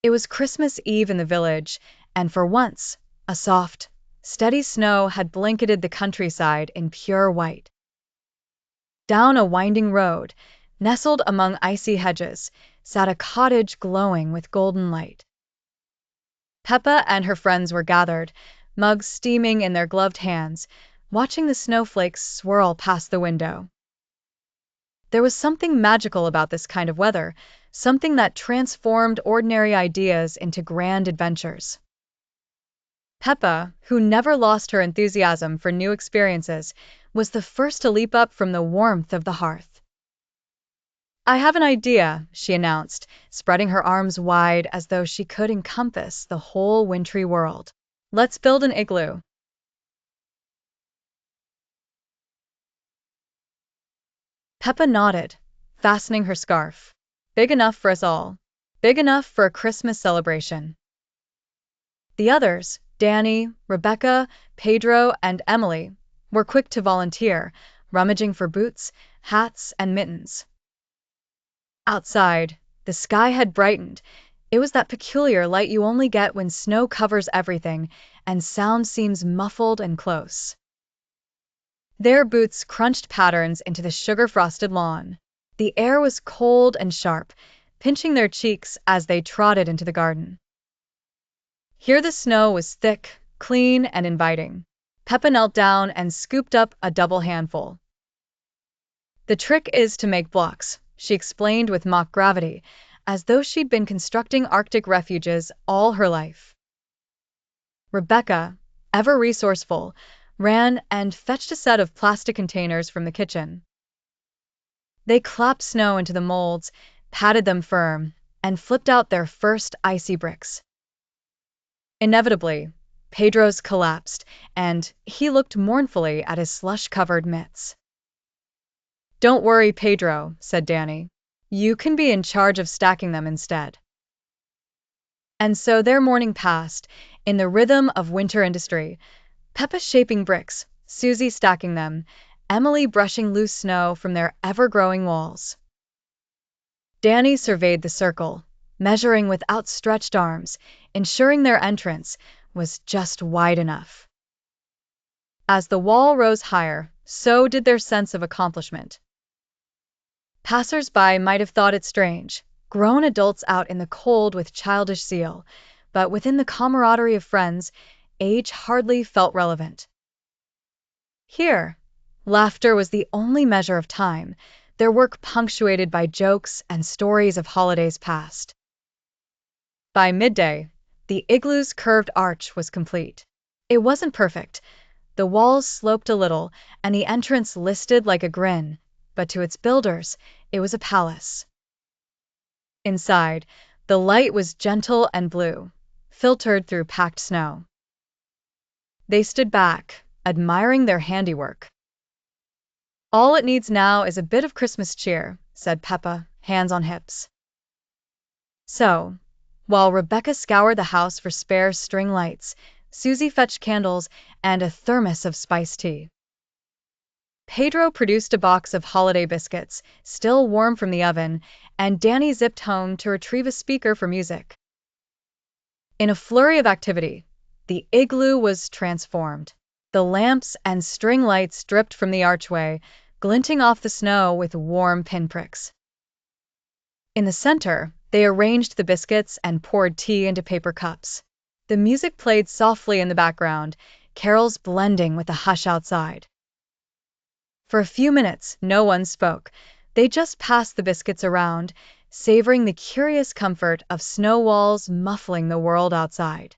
It was Christmas Eve in the village, and for once, a soft, steady snow had blanketed the countryside in pure white. Down a winding road, nestled among icy hedges, sat a cottage glowing with golden light. Peppa and her friends were gathered, mugs steaming in their gloved hands, watching the snowflakes swirl past the window. There was something magical about this kind of weather, something that transformed ordinary ideas into grand adventures. Peppa, who never lost her enthusiasm for new experiences, was the first to leap up from the warmth of the hearth. "I have an idea," she announced, spreading her arms wide as though she could encompass the whole wintry world. "Let's build an igloo." Peppa nodded, fastening her scarf. "Big enough for us all. Big enough for a Christmas celebration." The others, Danny, Rebecca, Pedro, and Emily, were quick to volunteer, rummaging for boots, hats, and mittens. Outside, the sky had brightened. It was that peculiar light you only get when snow covers everything and sound seems muffled and close. Their boots crunched patterns into the sugar-frosted lawn. The air was cold and sharp, pinching their cheeks as they trotted into the garden. Here the snow was thick, clean, and inviting. Peppa knelt down and scooped up a double handful. "The trick is to make blocks," she explained with mock gravity, as though she'd been constructing Arctic refuges all her life. Rebecca, ever resourceful, ran and fetched a set of plastic containers from the kitchen. They clapped snow into the molds, patted them firm, and flipped out their first icy bricks. Inevitably, Pedro's collapsed, and he looked mournfully at his slush-covered mitts. "Don't worry, Pedro," said Danny. "You can be in charge of stacking them instead." And so their morning passed, in the rhythm of winter industry, Peppa shaping bricks, Susie stacking them, Emily brushing loose snow from their ever-growing walls. Danny surveyed the circle, measuring with outstretched arms, ensuring their entrance was just wide enough. As the wall rose higher, so did their sense of accomplishment. Passers-by might have thought it strange, grown adults out in the cold with childish zeal, but within the camaraderie of friends, age hardly felt relevant. Here, laughter was the only measure of time, their work punctuated by jokes and stories of holidays past. By midday, the igloo's curved arch was complete. It wasn't perfect. The walls sloped a little, and the entrance listed like a grin, but to its builders, it was a palace. Inside, the light was gentle and blue, filtered through packed snow. They stood back, admiring their handiwork. "All it needs now is a bit of Christmas cheer," said Peppa, hands on hips. So, while Rebecca scoured the house for spare string lights, Susie fetched candles and a thermos of spiced tea. Pedro produced a box of holiday biscuits, still warm from the oven, and Danny zipped home to retrieve a speaker for music. In a flurry of activity, the igloo was transformed. The lamps and string lights dripped from the archway, glinting off the snow with warm pinpricks. In the center, they arranged the biscuits and poured tea into paper cups. The music played softly in the background, carols blending with the hush outside. For a few minutes, no one spoke. They just passed the biscuits around, savoring the curious comfort of snow walls muffling the world outside.